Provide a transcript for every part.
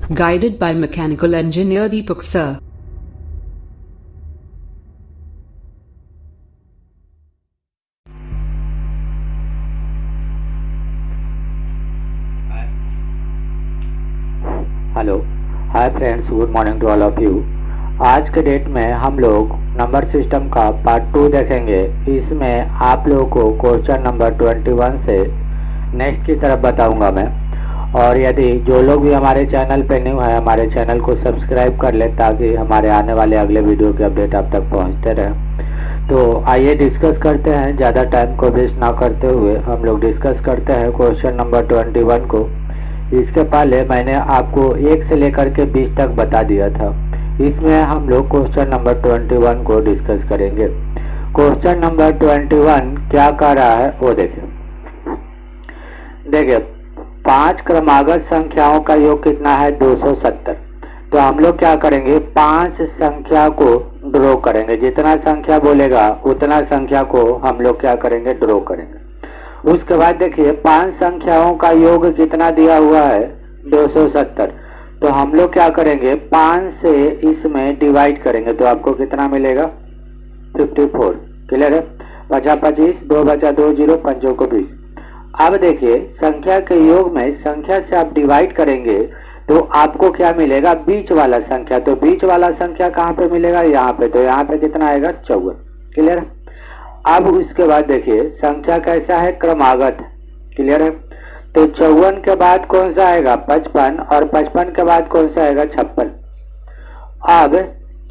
Guided by mechanical engineer Deepak Sir. Hello hi friends, good morning to all of you. आज के date में हम लोग number system का पार्ट 2 देखेंगे। इसमें आप लोगों को क्वेश्चन नंबर 21 से नेक्स्ट की तरफ बताऊंगा मैं। और यदि जो लोग भी हमारे चैनल पे न्यू है, हमारे चैनल को सब्सक्राइब कर ले ताकि हमारे आने वाले अगले वीडियो के अपडेट आप तक पहुंचते रहे। तो आइए डिस्कस करते हैं, ज़्यादा टाइम को वेस्ट ना करते हुए हम लोग डिस्कस करते हैं क्वेश्चन नंबर 21 को। इसके पहले मैंने आपको 1 से लेकर के 20 तक बता दिया था। इसमें हम लोग क्वेश्चन नंबर 21 को डिस्कस करेंगे। क्वेश्चन नंबर 21 क्या कर रहा है वो देखिए 5 क्रमागत संख्याओं का योग कितना है 270। तो हम लोग क्या करेंगे, 5 संख्या को ड्रॉ करेंगे। जितना संख्या बोलेगा उतना संख्या को हम लोग क्या करेंगे, ड्रॉ करेंगे। उसके बाद देखिए 5 संख्याओं का योग कितना दिया हुआ है 270। तो हम लोग क्या करेंगे, 5 से इसमें डिवाइड करेंगे तो आपको कितना मिलेगा 54। क्लियर है। 5 25, 2 बचा 2, 0 5 को 20। अब देखिए संख्या के योग में संख्या से आप डिवाइड करेंगे तो आपको क्या मिलेगा, बीच वाला संख्या। तो बीच वाला संख्या कहाँ पे मिलेगा, यहाँ पे। तो यहाँ पे कितना आएगा 54। क्लियर है। अब उसके बाद देखिए संख्या कैसा है, क्रमागत। क्लियर है। तो 54 के बाद कौन सा आएगा 55, और 55 के बाद कौन सा आएगा 56। अब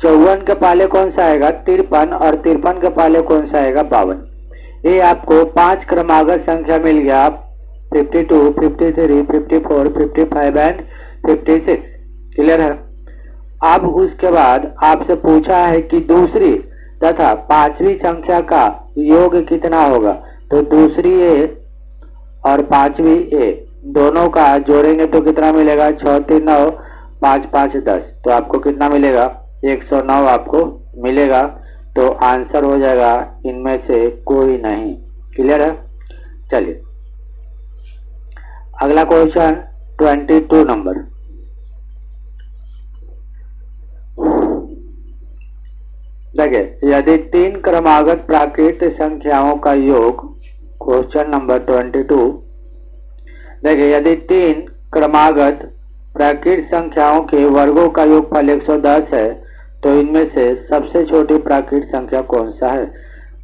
54 के पहले कौन सा आएगा 53, और 53 के पहले कौन सा आएगा 52। ये आपको 5 क्रमागत संख्या मिल गया, 52, 53, 54, 55 एंड 56। क्लियर है। अब उसके बाद आपसे पूछा है कि दूसरी तथा 5वीं संख्या का योग कितना होगा। तो दूसरी ए और 5वीं ए दोनों का जोड़ेंगे तो कितना मिलेगा, 6 3 9, 5 5 10। तो आपको कितना मिलेगा 109 आपको मिलेगा। तो आंसर हो जाएगा इनमें से कोई नहीं। क्लियर है। चलिए अगला क्वेश्चन 22 नंबर। देखिए यदि 3 क्रमागत प्राकृत संख्याओं का योग, क्वेश्चन नंबर 22। देखिए यदि 3 क्रमागत प्राकृत संख्याओं के वर्गों का योगफल 110 है तो इनमें से सबसे छोटी प्राकृत संख्या कौन सा है।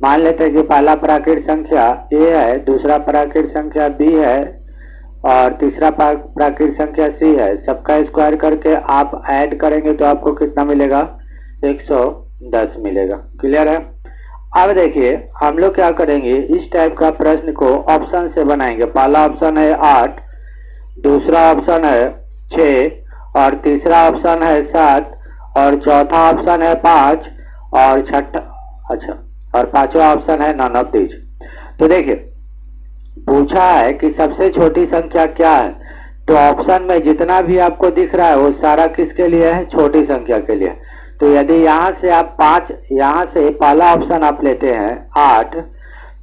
मान लेते हैं कि पहला प्राकृत संख्या ए है, दूसरा प्राकृत संख्या बी है और तीसरा प्राकृत संख्या सी है। सबका स्क्वायर करके आप ऐड करेंगे तो आपको कितना मिलेगा 110 मिलेगा। क्लियर है। अब देखिए हम लोग क्या करेंगे, इस टाइप का प्रश्न को ऑप्शन से बनाएंगे। पहला ऑप्शन है 8, दूसरा ऑप्शन है 6 और तीसरा ऑप्शन है 7 और चौथा ऑप्शन है 5 और और पांचवा ऑप्शन है नॉन ऑफ दीज। तो देखिए पूछा है कि सबसे छोटी संख्या क्या है। तो ऑप्शन में जितना भी आपको दिख रहा है वो सारा किसके लिए है, छोटी संख्या के लिए। तो यदि यहाँ से आप 5, यहाँ से पहला ऑप्शन आप लेते हैं 8,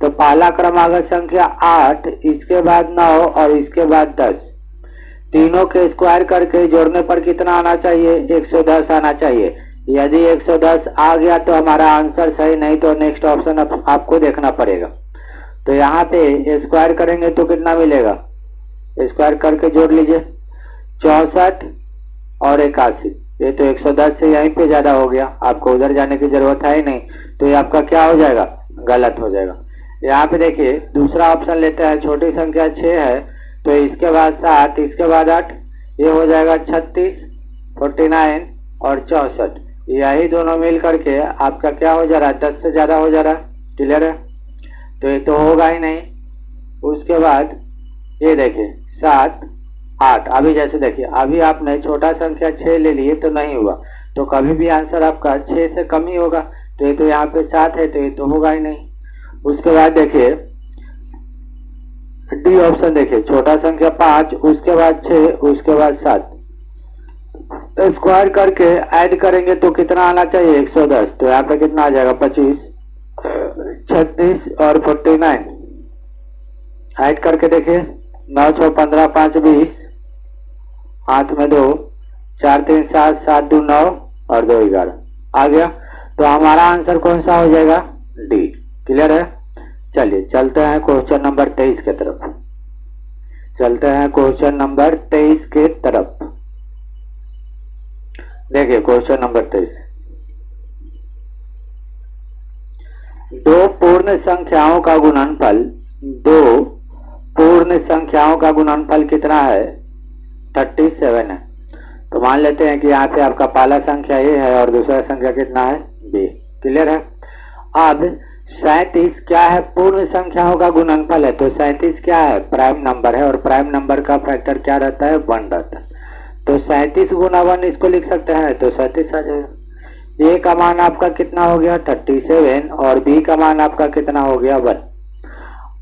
तो पहला क्रमागत संख्या 8, इसके बाद 9 और इसके बाद 10। तीनों के स्क्वायर करके जोड़ने पर कितना आना चाहिए 110 आना चाहिए। यदि 110 आ गया तो हमारा आंसर सही, नहीं तो नेक्स्ट ऑप्शन आपको देखना पड़ेगा। तो यहाँ पे स्क्वायर करेंगे तो कितना मिलेगा, स्क्वायर करके जोड़ लीजिए 64 और 81। ये तो 110 से यहीं पे ज्यादा हो गया, आपको उधर जाने की जरूरत है ही नहीं। तो ये आपका क्या हो जाएगा, गलत हो जाएगा। यहाँ पे देखिए दूसरा ऑप्शन लेते हैं, छोटी संख्या 6 है तो इसके बाद 7, इसके बाद 8, ये हो जाएगा 36, 49 और 64। यही दोनों मिल करके आपका क्या हो जा रहा है 10 से ज्यादा हो जा रहा है। क्लियर है। तो ये तो होगा ही नहीं। उसके बाद ये देखिए 7 8। अभी जैसे देखिए अभी आपने छोटा संख्या 6 ले लिए तो नहीं हुआ, तो कभी भी आंसर आपका 6 से कम ही होगा। तो ये तो यहाँ पे 7 है तो ये तो होगा ही नहीं। उसके बाद देखिए डी ऑप्शन, देखिए छोटा संख्या 5, उसके बाद 6, उसके बाद 7। स्क्वायर करके ऐड करेंगे तो कितना आना चाहिए 110। तो यहाँ पे कितना आ जाएगा 25, 36 और 49। ऐड करके देखिए 9 6 15 5 20, हाथ में 2, 4 3 7, 7 2 9 और 2 11 आ गया। तो हमारा आंसर कौन सा हो जाएगा? डी। क्लियर है? चलिए चलते हैं क्वेश्चन नंबर 23 के तरफ। चलते हैं क्वेश्चन नंबर 23 के तरफ। देखिए क्वेश्चन नंबर 23, दो पूर्ण संख्याओं का गुणनफल, दो पूर्ण संख्याओं का गुणनफल कितना है? 37 है। तो मान लेते हैं कि यहाँ पे आपका पहला संख्या ए है और दूसरा संख्या कितना है? बी। क्लियर है? अब 37 क्या है? पूर्ण संख्याओं का गुणनफल है। तो 37 क्या है? प्राइम नंबर है और प्राइम नंबर का फैक्टर क्या रहता है? 1 रहता है। तो 37 गुना 1 इसको लिख सकते हैं, तो 37 आ जाएगा। ए का मान आपका कितना हो गया? 37 और बी का मान आपका कितना हो गया? 1।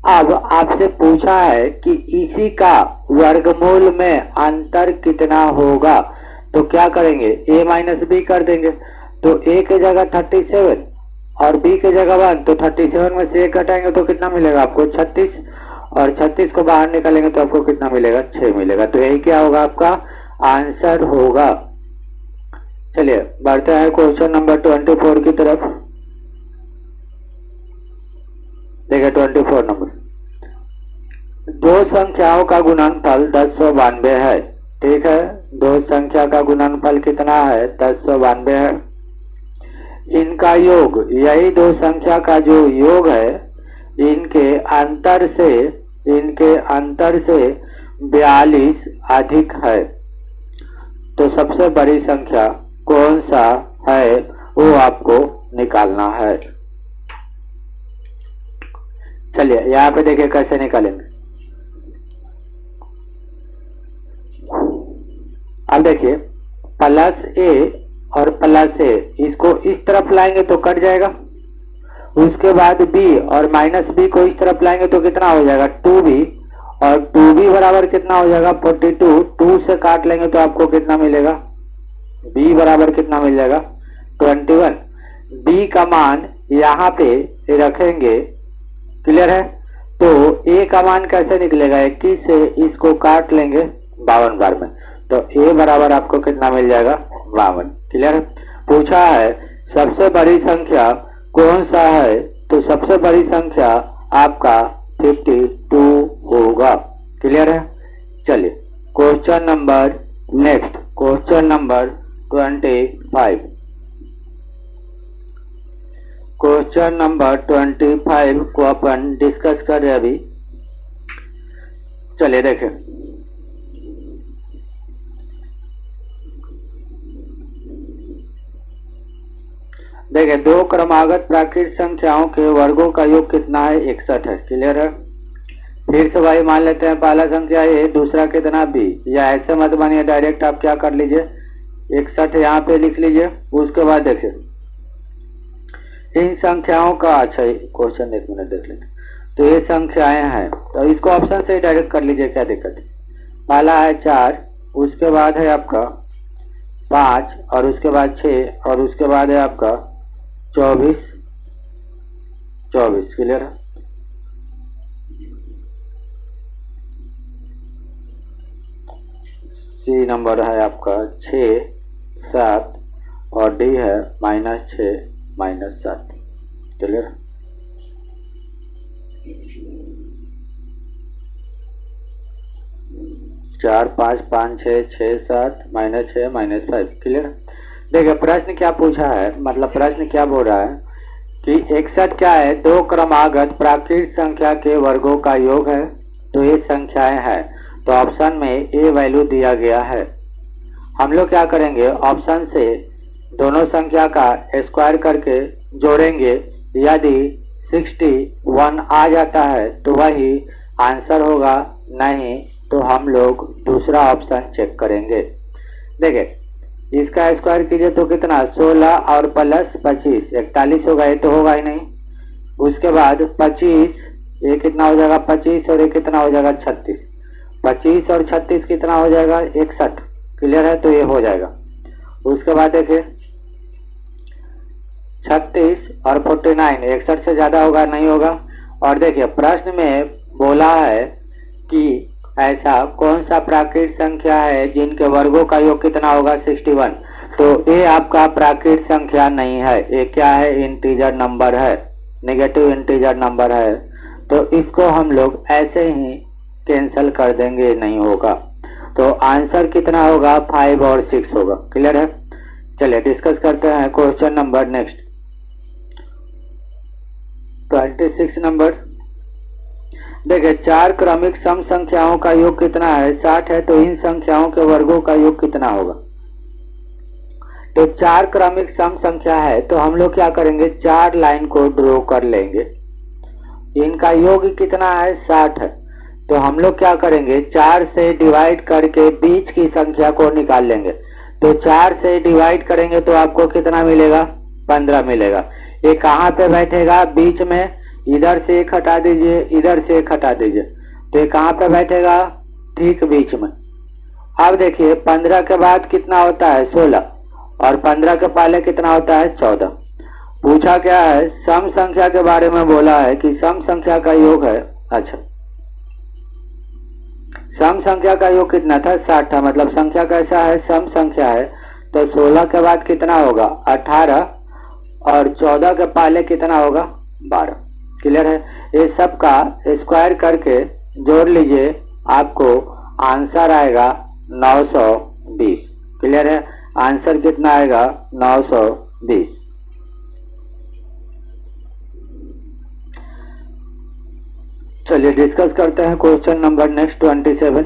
अब आपसे पूछा है कि इसी का वर्गमूल में अंतर कितना होगा, तो क्या करेंगे? a माइनस बी कर देंगे। तो a के जगह 37 और b के जगह 1, तो 37 में से 1 घटाएंगे तो कितना मिलेगा आपको? 36, और 36 को बाहर निकालेंगे तो आपको कितना मिलेगा? 6 मिलेगा। तो यही क्या होगा? आपका आंसर होगा। चलिए बढ़ते हैं क्वेश्चन नंबर 24 की तरफ। देखिए 24 नंबर, दो संख्याओं का गुणनफल 1092 है। ठीक है, दो संख्या का गुणनफल कितना है? 1092 है। इनका योग, यही दो संख्या का जो योग है, इनके अंतर से 42 अधिक है। तो सबसे बड़ी संख्या कौन सा है वो आपको निकालना है। चलिए यहाँ पे देखिए कैसे निकालेंगे। अब देखिए प्लस ए और प्लस ए, इसको इस तरफ लाएंगे तो कट जाएगा। उसके बाद बी और माइनस बी को इस तरफ लाएंगे तो कितना हो जाएगा? 2b, और 2b बराबर कितना हो जाएगा? 42। 2 से काट लेंगे तो आपको कितना मिलेगा? b बराबर कितना मिल जाएगा? 21। b का मान यहाँ पे रखेंगे। क्लियर है? तो a का मान कैसे निकलेगा? 21 से इसको काट लेंगे 52 बार में, तो a बराबर आपको कितना मिल जाएगा? 52। क्लियर है? पूछा है सबसे बड़ी संख्या कौन सा है, तो सबसे बड़ी संख्या आपका 52 होगा। क्लियर है? चलिए question number next, question number 25। Question number 25 को अपन डिस्कस कर रहे हैं अभी। चलिए देखें, देखिए दो क्रमागत प्राकृत संख्याओं के वर्गों का योग कितना है? 61 है। क्लियर है? फिर से भाई मान लेते हैं पहला संख्या ए, दूसरा कितना बी, या ऐसे मत मानिए, डायरेक्ट आप क्या कर लीजिए 61 यहाँ पे लिख लीजिए। उसके बाद देखिए इन संख्याओं का, अच्छा क्वेश्चन एक मिनट देख लेते। तो ये संख्याएं हैं, तो इसको ऑप्शन से डायरेक्ट कर लीजिए, क्या दिक्कत है। पहला है 4, उसके बाद है आपका 5, और उसके बाद 6, और उसके बाद है आपका 24। क्लियर है? सी नंबर है आपका 6 7, और डी है -6 -7। क्लियर? चार 5 5 6 6 7 -6 -5। क्लियर? देखिए प्रश्न क्या पूछा है, मतलब प्रश्न क्या बोल रहा है कि 61 क्या है? दो क्रमागत प्राकृत संख्या के वर्गों का योग है। तो ये संख्याएं हैं, तो ऑप्शन में ए वैल्यू दिया गया है। हम लोग क्या करेंगे, ऑप्शन से दोनों संख्या का स्क्वायर करके जोड़ेंगे। यदि 61 आ जाता है तो वही आंसर होगा, नहीं तो हम लोग दूसरा ऑप्शन चेक करेंगे। देखिए इसका स्क्वायर कीजिए तो कितना? 16 और प्लस 25 41 होगा, ये तो होगा ही नहीं। उसके बाद 25, ये कितना हो जाएगा? 25, और ये कितना हो जाएगा? 36। 25 और 36 कितना हो जाएगा? 61। क्लियर है? तो ये हो जाएगा। उसके बाद देखिए 36 और 49, 61 से ज्यादा होगा? नहीं होगा। और देखिए प्रश्न में बोला है कि ऐसा कौन सा प्राकृत संख्या है जिनके वर्गों का योग कितना होगा 61। तो ये आपका प्राकृत संख्या नहीं है, ये क्या है, इंटीजर नंबर है, नेगेटिव इंटीजर नंबर है। तो इसको हम लोग ऐसे ही कैंसिल कर देंगे, नहीं होगा। तो आंसर कितना होगा 5 और 6 होगा। क्लियर है। चलिए डिस्कस करते हैं क्वेश्चन नंबर नेक्स्ट 26 नंबर। देखिए 4 क्रमिक सम संख्याओं का योग कितना है 60 है, तो इन संख्याओं के वर्गों का योग कितना होगा। तो 4 क्रमिक सम संख्या है, तो हम लोग क्या करेंगे 4 लाइन को ड्रॉ कर लेंगे। इनका योग कितना है 60 है, तो हम लोग क्या करेंगे 4 से डिवाइड करके बीच की संख्या को निकाल लेंगे। तो 4 से डिवाइड करेंगे तो आपको कितना मिलेगा 15 मिलेगा। ये कहाँ पे बैठेगा बीच में, इधर से एक हटा दीजिए, इधर से एक हटा दीजिए, तो ये कहाँ पे बैठेगा ठीक बीच में। अब देखिए 15 के बाद कितना होता है 16 और 15 के पहले कितना होता है 14। पूछा क्या है सम संख्या के बारे में बोला है कि सम संख्या का योग है। अच्छा सम संख्या का योग कितना था 60 था, मतलब संख्या कैसा है सम संख्या है। तो 16 के बाद कितना होगा 18 और 14 के पहले कितना होगा 12। क्लियर है। ये सब का स्क्वायर करके जोड़ लीजिए, आपको आंसर आएगा 920। क्लियर है। आंसर कितना आएगा 920। चलिए डिस्कस करते हैं क्वेश्चन नंबर नेक्स्ट 27।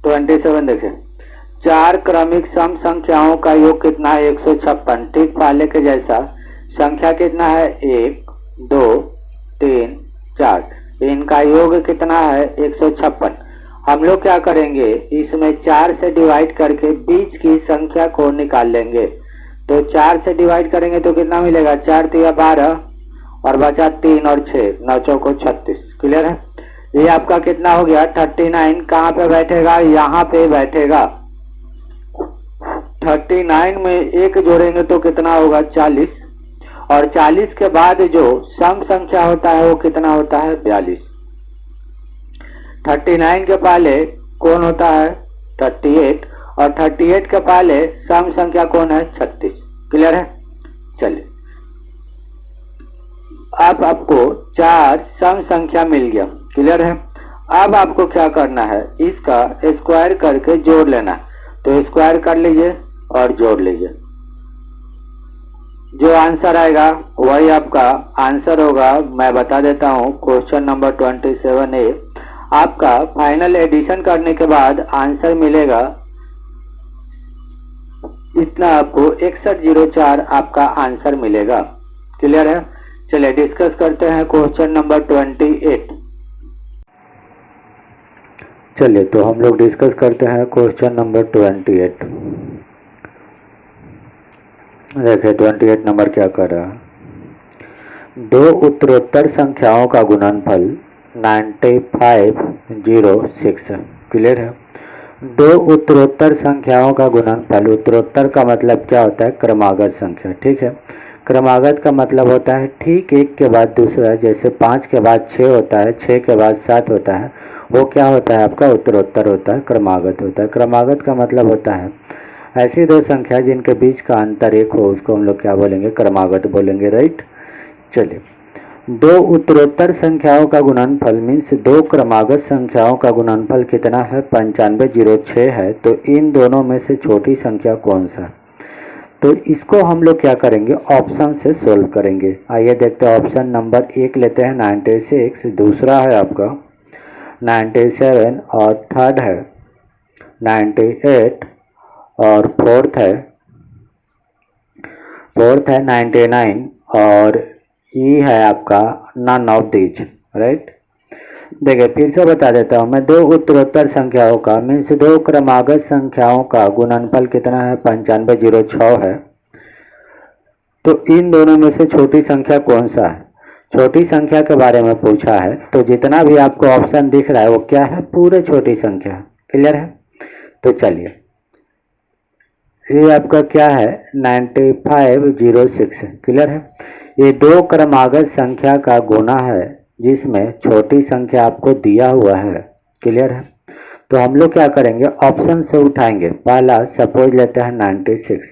देखिए 4 क्रमिक सम संख्याओं का योग कितना है 156। ठीक पहले के जैसा संख्या कितना है 1 2 3 4, इनका योग कितना है 156। हम लोग क्या करेंगे इसमें 4 से डिवाइड करके बीच की संख्या को निकाल लेंगे। तो 4 से डिवाइड करेंगे तो कितना मिलेगा 4 3 12 और बचा 3 और 6 9 चौको 36। क्लियर है। ये आपका कितना हो गया 39। कहाँ पे बैठेगा यहाँ पे बैठेगा। 39 में एक जोड़ेंगे तो कितना होगा 40 और 40 के बाद जो सम संख्या होता है वो कितना होता है 42। 39 के पहले कौन होता है 38 और 38 के पहले सम संख्या कौन है 36। क्लियर है। चलिए अब आपको 4 सम संख्या मिल गया। क्लियर है। अब आपको क्या करना है इसका स्क्वायर करके जोड़ लेना है। तो स्क्वायर कर लीजिए और जोड़ लीजिए, जो आंसर आएगा वही आपका आंसर होगा। मैं बता देता हूं क्वेश्चन नंबर 27A आपका फाइनल एडिशन करने के बाद आंसर मिलेगा इतना, आपको 6104 आपका आंसर मिलेगा। क्लियर है। चलिए डिस्कस करते हैं क्वेश्चन नंबर 28। चलिए तो हम लोग डिस्कस करते हैं क्वेश्चन नंबर 28। देखिए 28 नंबर क्या कर रहा है। 2 उत्तरोत्तर संख्याओं का गुणनफल 9506 है। क्लियर है। 2 उत्तरोत्तर संख्याओं का गुणनफल, उत्तरोत्तर का मतलब क्या होता है क्रमागत संख्या। ठीक है। क्रमागत का मतलब होता है ठीक एक के बाद दूसरा, जैसे 5 के बाद 6 होता है, 6 के बाद 7 होता है, वो क्या होता है आपका उत्तरोत्तर होता है, क्रमागत होता है। क्रमागत का मतलब होता है ऐसी 2 संख्या जिनके बीच का अंतर 1 हो, उसको हम लोग क्या बोलेंगे क्रमागत बोलेंगे। राइट। चलिए 2 उत्तरोत्तर संख्याओं का गुणनफल मीन्स 2 क्रमागत संख्याओं का गुणनफल कितना है 9506 है। तो इन दोनों में से छोटी संख्या कौन सा। तो इसको हम लोग क्या करेंगे ऑप्शन से सोल्व करेंगे। आइए देखते हैं। ऑप्शन नंबर 1 लेते हैं 96, दूसरा है आपका 97 और थर्ड है 98 और फोर्थ है 99 और ये है आपका नन ऑफ दीज। राइट। देखिए फिर से बता देता हूँ मैं। 2 उत्तरोत्तर संख्याओं का मीन्स 2 क्रमागत संख्याओं का गुणनफल कितना है 9506 है। तो इन दोनों में से छोटी संख्या कौन सा है। छोटी संख्या के बारे में पूछा है, तो जितना भी आपको ऑप्शन दिख रहा है वो क्या है पूरे छोटी संख्या। क्लियर है। तो चलिए ये आपका क्या है 9506 है। क्लियर है। ये दो क्रमागत संख्या का गुना है जिसमें छोटी संख्या आपको दिया हुआ है। क्लियर है? तो हम लोग क्या करेंगे, ऑप्शन से उठाएंगे। पहला सपोज लेते हैं 96।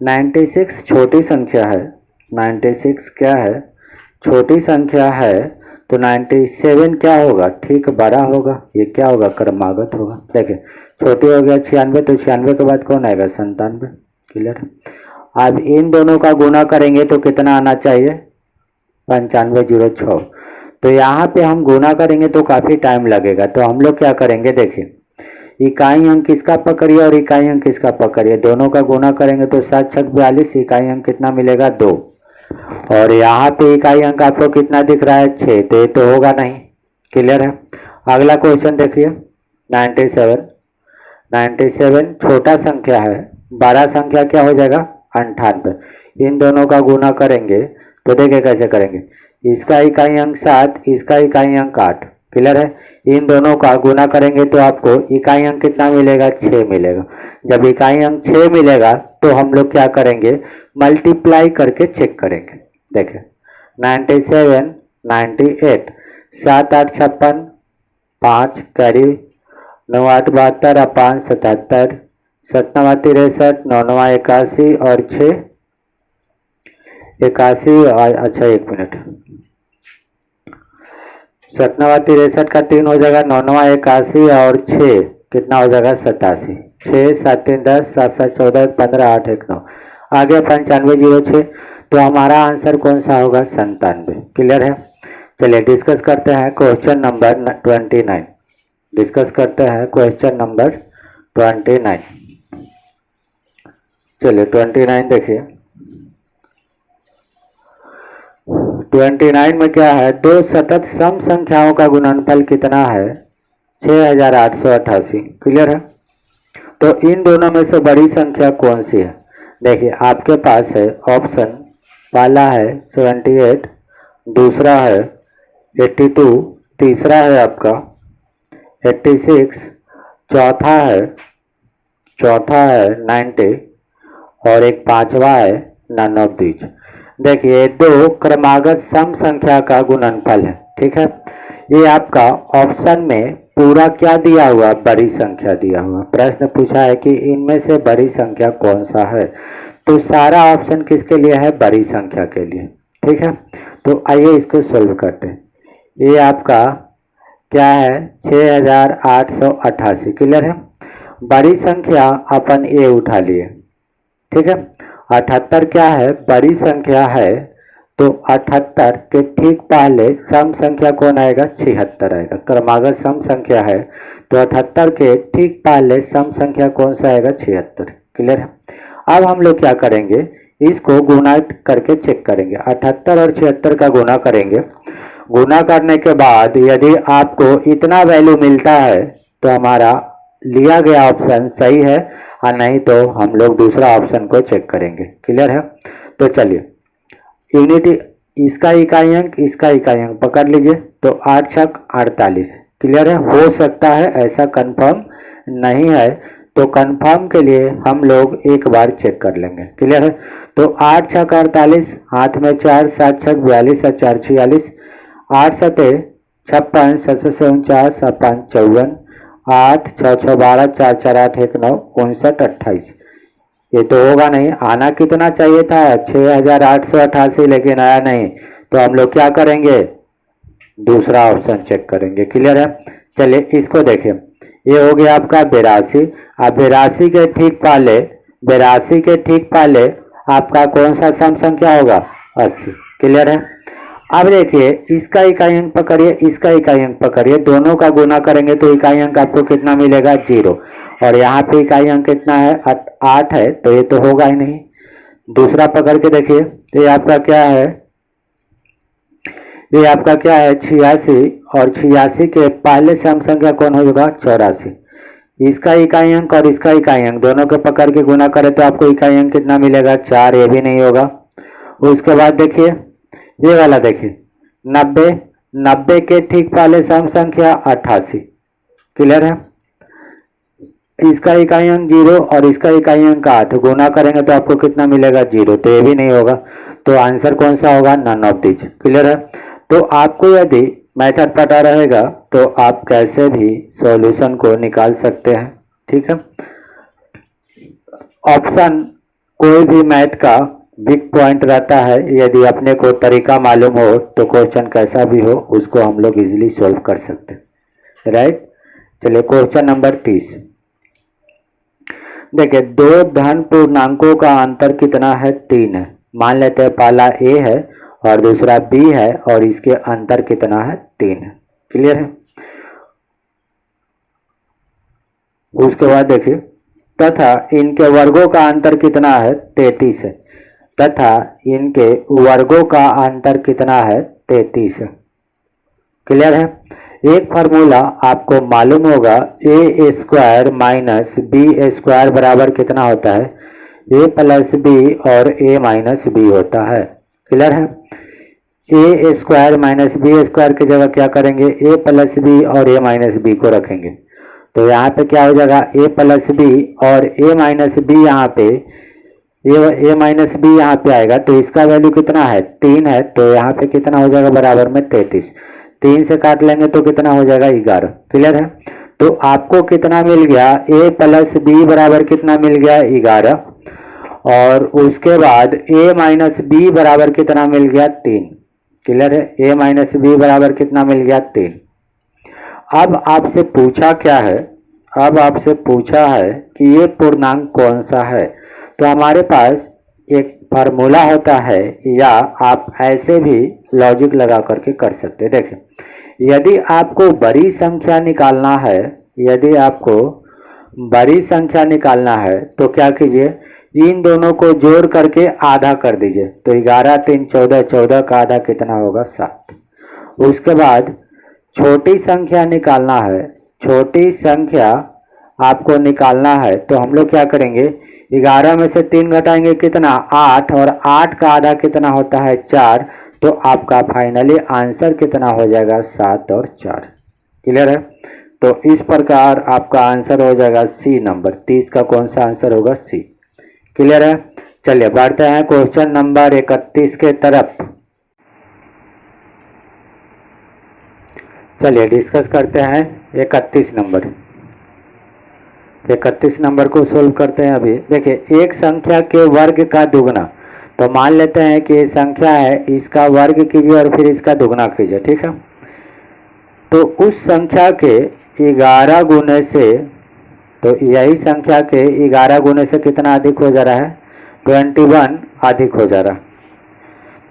96 छोटी संख्या है। 96 क्या है? छोटी संख्या है। तो 97 क्या होगा? ठीक बड़ा होगा। ये क्या होगा? क्रमागत होगा। देखिए छोटी हो गया 96, तो 96 के बाद कौन आएगा? 97। क्लियर है? अब इन दोनों का गुना करेंगे तो कितना आना चाहिए? 9506। तो यहाँ पे हम गुना करेंगे तो काफी टाइम लगेगा। तो हम लोग क्या करेंगे, देखिए इकाई अंक किसका पकड़िए और इकाई अंक किसका पकड़िए, दोनों का गुना करेंगे तो 7 छक 42, इकाई अंक कितना मिलेगा? 2। और यहाँ पे इकाई अंक आपको कितना दिख रहा है? 6। तो ये तो होगा नहीं। क्लियर है? अगला क्वेश्चन देखिए 97। 97 छोटा संख्या है, बड़ा संख्या क्या हो जाएगा? 98। इन दोनों का गुना करेंगे तो देखिए कैसे करेंगे। इसका इकाई अंक 7, इसका इकाई अंक 8। क्लियर है? इन दोनों का गुना करेंगे तो आपको इकाई अंक कितना मिलेगा? 6 मिलेगा। जब इकाई अंक 6 मिलेगा तो हम लोग क्या करेंगे, मल्टीप्लाई करके चेक करेंगे। देखिए 97, 98, 7 8 56, 5 कैरी, 9 8 72, 5 77, 7 9 63, 9 9 81 और 6 81। अच्छा 1 मिनट, 7 9 63 का 3 हो जाएगा, 9 9 81 और 6 कितना हो जाएगा? 87। 6 7 3 10, 7 7 14, 15 8 1 9। आगे 9506। तो हमारा आंसर कौन सा होगा? 97। क्लियर है? चलिए डिस्कस करते हैं क्वेश्चन नंबर 29। डिस्कस करते हैं क्वेश्चन नंबर 29। चलिए 29 देखिए। 29 में क्या है? दो सतत सम संख्याओं का गुणनफल कितना है? 6888। क्लियर है? तो इन दोनों में से बड़ी संख्या कौन सी है? देखिए आपके पास है ऑप्शन, पहला है 78, दूसरा है 82, तीसरा है आपका 86, चौथा है 90 और एक पांचवा है 9 बीच। देखिए दो क्रमागत सम संख्या का गुणनफल है। ठीक है? ये आपका ऑप्शन में पूरा क्या दिया हुआ? बड़ी संख्या दिया हुआ। प्रश्न पूछा है कि इनमें से बड़ी संख्या कौन सा है, तो सारा ऑप्शन किसके लिए है? बड़ी संख्या के लिए। ठीक है? तो आइए इसको सोल्व करते हैं। ये आपका क्या है? 6888। क्लियर है? बड़ी संख्या अपन ए उठा लिए। ठीक है? 78 क्या है? बड़ी संख्या है। तो 78 के ठीक पहले सम संख्या कौन आएगा? 76 आएगा। क्रमागत सम संख्या है तो 78 के ठीक पहले सम संख्या कौन सा आएगा? 76। क्लियर है? अब हम लोग क्या करेंगे, इसको गुना करके चेक करेंगे। 78 और 76 का गुना करेंगे। गुना करने के बाद यदि आपको इतना वैल्यू मिलता है तो हमारा लिया गया ऑप्शन सही है, और नहीं तो हम लोग दूसरा ऑप्शन को चेक करेंगे। क्लियर है? तो चलिए यूनिटी, इसका इकाई अंक, इसका इकाई अंक पकड़ लीजिए। तो 8 छक 48। क्लियर है? हो सकता है, ऐसा कंफर्म नहीं है, तो कंफर्म के लिए हम लोग एक बार चेक कर लेंगे। क्लियर है? तो 8 छक 48, हाथ में 4, 7 छक 42 और 4 46, 8 सते 56, 7 से 49 और 5 54, 8 6 6 12, 4 4 8 1 9, 59 28। ये तो होगा नहीं। आना कितना चाहिए था? 6888, लेकिन आया नहीं। तो हम लोग क्या करेंगे? दूसरा ऑप्शन चेक करेंगे। क्लियर है? चलिए इसको देखें। ये हो गया आपका 82। अब 82 के ठीक पहले, 82 के ठीक पहले आपका कौन सा सम संख्या होगा? 80। क्लियर है? अब देखिए इसका इकाई अंक पकड़िए, इसका इकाई अंक पकड़िए, दोनों का गुना करेंगे तो इकाई अंक आपको कितना मिलेगा? 0। और यहाँ पे इकाई अंक कितना है? 8 है, तो ये तो होगा ही नहीं। दूसरा पकड़ के देखिए, तो ये आपका क्या है? ये आपका क्या है? 86। और 86 के पहले सम संख्या कौन होगा? 84। इसका इकाई अंक और इसका इकाई अंक दोनों के पकड़ के गुना करें तो आपको इकाई अंक कितना मिलेगा? 4। ये भी नहीं होगा। उसके बाद देखिए ये वाला देखिए 90। 90 के ठीक पहले सम संख्या 88। क्लियर है? इसका इकाई अंक 0 और इसका इकाई अंक 8, गुना करेंगे तो आपको कितना मिलेगा? 0। तो ये भी नहीं होगा। तो आंसर कौन सा होगा? None of this. क्लियर है? तो आपको यदि मेथड पता रहेगा तो आप कैसे भी सॉल्यूशन को निकाल सकते हैं। ठीक है, ऑप्शन कोई भी मैथ का वीक पॉइंट रहता है, यदि अपने को तरीका मालूम हो तो क्वेश्चन कैसा भी हो उसको हम लोग इजीली सॉल्व कर सकते हैं। राइट, चलिए क्वेश्चन नंबर 30। देखिए, दो धन पूर्णांकों का अंतर कितना है? 3 है। मान लेते हैं पहला ए है और दूसरा बी है और इसके अंतर कितना है? 3 है। क्लियर है? उसके बाद देखिए, तथा इनके वर्गों का अंतर कितना है? 33 है। तथा इनके वर्गों का अंतर कितना है? 33 है। क्लियर है? एक फार्मूला आपको मालूम होगा, ए स्क्वायर माइनस बी स्क्वायर बराबर कितना होता है? ए प्लस बी और ए माइनस बी होता है। क्लियर है? ए स्क्वायर माइनस बी स्क्वायर की जगह क्या करेंगे? ए प्लस बी और ए माइनस बी को रखेंगे। तो यहाँ पे क्या हो जाएगा? ए प्लस बी और ए माइनस बी, यहाँ पे ए माइनस बी यहाँ पे आएगा तो इसका वैल्यू कितना है? 3 है। तो यहाँ पे कितना हो जाएगा? बराबर में 33। 3 से काट लेंगे तो कितना हो जाएगा? 11। क्लियर है? तो आपको कितना मिल गया? ए प्लस बी बराबर कितना मिल गया? 11। और उसके बाद ए माइनस बी बराबर कितना मिल गया? 3। क्लियर है? ए माइनस बी बराबर कितना मिल गया? 3। अब आपसे पूछा क्या है? अब आपसे पूछा है कि ये पूर्णांक कौन सा है। तो हमारे पास एक फार्मूला होता है, या आप ऐसे भी लॉजिक लगा करके कर सकते हैं। देखिए, यदि आपको बड़ी संख्या निकालना है, यदि आपको बड़ी संख्या निकालना है तो क्या कीजिए? इन दोनों को जोड़ करके आधा कर दीजिए। तो 11 3 14, 14 का आधा कितना होगा? 7। उसके बाद छोटी संख्या निकालना है। छोटी संख्या आपको निकालना है तो हम लोग क्या करेंगे? 11 में से 3 घटाएंगे, कितना? 8। और 8 का आधा कितना होता है? 4। तो आपका फाइनली आंसर कितना हो जाएगा? 7 और 4। क्लियर है? तो इस प्रकार आपका आंसर हो जाएगा सी नंबर। 30 का कौन सा आंसर होगा? सी। क्लियर है? चलिए बढ़ते हैं क्वेश्चन नंबर 31 के तरफ। चलिए डिस्कस करते हैं 31 नंबर। 31 नंबर को सोल्व करते हैं। अभी देखिए, एक संख्या के वर्ग का दुगना, तो मान लेते हैं कि ये संख्या है, इसका वर्ग कीजिए और फिर इसका दुगना कीजिए। ठीक है? तो उस संख्या के 11 गुने से, तो यही संख्या के 11 गुने से कितना अधिक हो जा रहा है? 21 अधिक हो जा रहा है।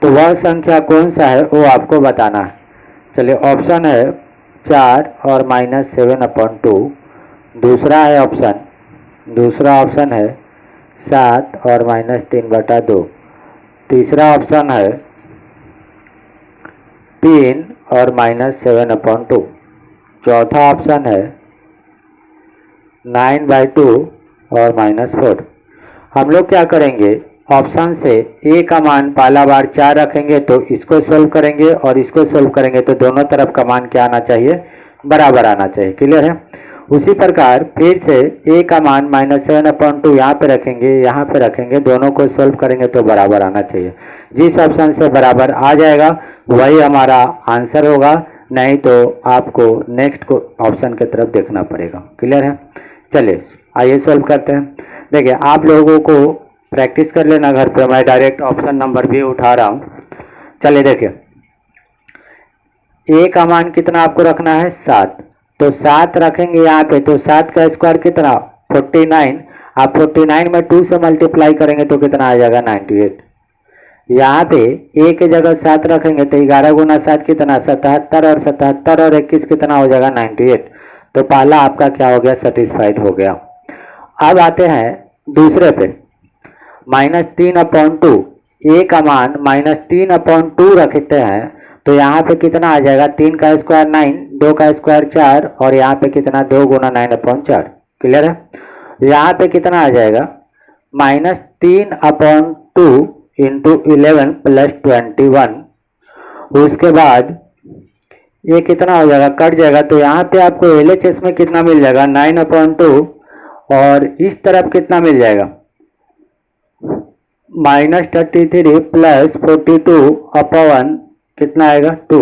तो वह संख्या कौन सा है वो आपको बताना है। चलिए, ऑप्शन है 4 और -7/2। दूसरा ऑप्शन है 7 और -3/2। तीसरा ऑप्शन है 3 और -7/2। चौथा ऑप्शन है 9/2 और -4। हम लोग क्या करेंगे? ऑप्शन से ए का मान पहला बार 4 रखेंगे तो इसको सोल्व करेंगे, और इसको सोल्व करेंगे तो दोनों तरफ का मान क्या आना चाहिए? बराबर आना चाहिए। क्लियर है? उसी प्रकार फिर से ए का मान -7/2 यहाँ पे रखेंगे, यहाँ पे रखेंगे, दोनों को सोल्व करेंगे तो बराबर आना चाहिए। जिस ऑप्शन से बराबर आ जाएगा वही हमारा आंसर होगा, नहीं तो आपको नेक्स्ट ऑप्शन की तरफ देखना पड़ेगा। क्लियर है? चलिए आइए सोल्व करते हैं। देखिए, आप लोगों को प्रैक्टिस कर लेना घर पे, मैं डायरेक्ट ऑप्शन नंबर भी उठा रहा हूँ। चलिए देखिए, ए का मान कितना आपको रखना है? 7। तो 7 रखेंगे यहाँ पे, तो 7 का स्क्वायर कितना? 49। आप 49 में 2 से मल्टीप्लाई करेंगे तो कितना आ जाएगा? 98। यहाँ पे ए की जगह 7 रखेंगे तो 11 गुना 7 कितना? 77। और 77 और 21 कितना हो जाएगा? 98। तो पहला आपका क्या हो गया? सेटिस्फाइड हो गया। अब आते हैं दूसरे पे, -3/2। ए का मान -3/2 रखते हैं तो यहाँ पे कितना आ जाएगा? 3 का स्क्वायर 9, 2 का स्क्वायर 4, और यहाँ पे कितना? 2 गुना 9/4। क्लियर है? यहाँ पे कितना आ जाएगा? -3/2 इंटू 11 प्लस 21। उसके बाद ये कितना हो जाएगा? कट जाएगा। तो यहाँ पे आपको LHS में कितना मिल जाएगा? 9/2। और इस तरफ कितना मिल जाएगा? -33 प्लस 42 अपॉन कितना आएगा 2।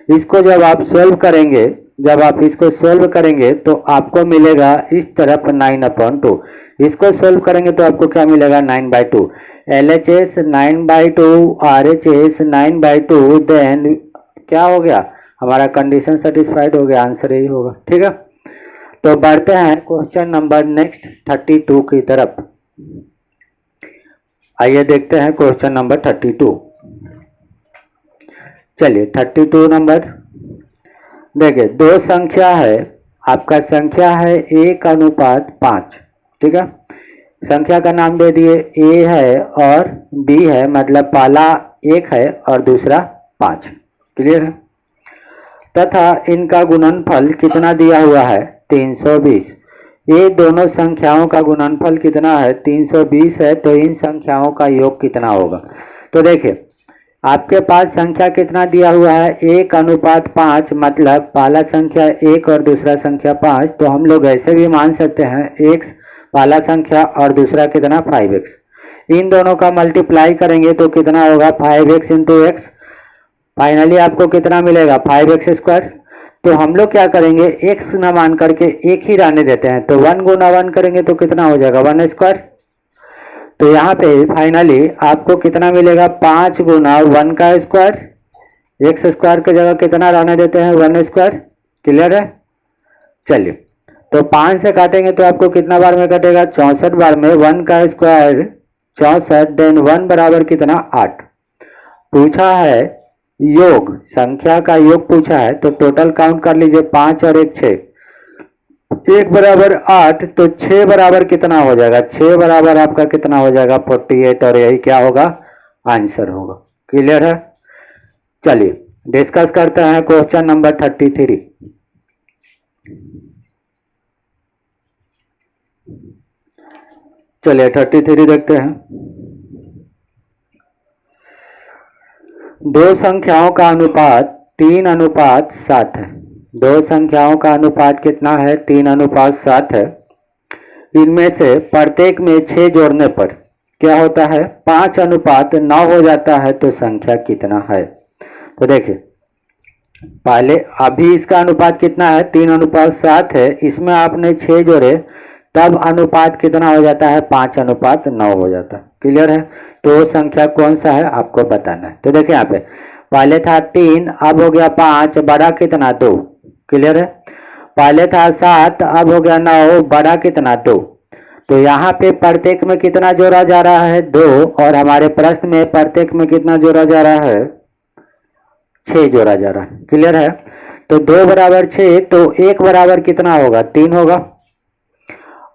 इसको जब आप सोल्व करेंगे, जब आप इसको सोल्व करेंगे तो आपको मिलेगा इस तरफ 9/2। इसको सोल्व करेंगे तो आपको क्या मिलेगा 9/2। LHS 9/2, RHS 9/2, देन क्या हो गया हमारा कंडीशन सेटिस्फाइड हो गया, आंसर यही होगा। ठीक है, तो बढ़ते हैं क्वेश्चन नंबर नेक्स्ट 32 की तरफ। आइए देखते हैं क्वेश्चन नंबर 32। चलिए 32 नंबर देखिए, दो संख्या है, आपका संख्या है 1:5। ठीक है, संख्या का नाम दे दिए A है और B है, मतलब पहला 1 है और दूसरा 5। क्लियर है, तथा इनका गुणनफल कितना दिया हुआ है 320। ये दोनों संख्याओं का गुणनफल कितना है 320 है, तो इन संख्याओं का योग कितना होगा। तो देखिए आपके पास संख्या कितना दिया हुआ है 1:5, मतलब पहला संख्या 1 और दूसरा संख्या 5। तो हम लोग ऐसे भी मान सकते हैं x पहला संख्या और दूसरा कितना 5x। इन दोनों का मल्टीप्लाई करेंगे तो कितना होगा 5x इंटू x। फाइनली आपको कितना मिलेगा 5x²। तो हम लोग क्या करेंगे x न मान करके एक ही रहने देते हैं, तो 1 गुना 1 करेंगे तो कितना हो जाएगा 1²। तो यहाँ पे फाइनली आपको कितना मिलेगा 5 गुना 1 का स्क्वायर, x² की जगह कितना रहने देते हैं 1²। क्लियर है, चलिए तो 5 से काटेंगे तो आपको कितना बार में कटेगा 64 बार में। 1 का स्क्वायर 64, देन 1 बराबर कितना 8। पूछा है योग, संख्या का योग पूछा है, तो टोटल काउंट कर लीजिए 5 और 1 6। 1 बराबर 8, तो 6 बराबर कितना हो जाएगा 6 बराबर आपका कितना हो जाएगा 48, और यही क्या होगा आंसर होगा। क्लियर है, चलिए डिस्कस करते हैं क्वेश्चन नंबर 33। चलिए 33 देखते हैं। दो संख्याओं का अनुपात 3:7 है। दो संख्याओं का अनुपात कितना है 3:7 है। इनमें से प्रत्येक में 6 जोड़ने पर क्या होता है 5:9 हो जाता है, तो संख्या कितना है। तो देखिए पहले अभी इसका अनुपात कितना है 3:7 है, इसमें आपने 6 जोड़े तब अनुपात कितना हो जाता है 5:9 हो जाता है। क्लियर है, तो संख्या कौन सा है आपको बताना है। तो देखिए यहाँ पे पहले था 3, अब हो गया 5, बड़ा कितना 2। क्लियर है, पहले था 7, अब हो गया 9, बड़ा कितना 2। तो यहाँ पे प्रत्येक में कितना जोड़ा जा रहा है 2, और हमारे प्रश्न में प्रत्येक में कितना जोड़ा जा रहा है 6 जोड़ा जा रहा है। क्लियर है, तो 2 बराबर 6, तो 1 बराबर कितना होगा 3 होगा।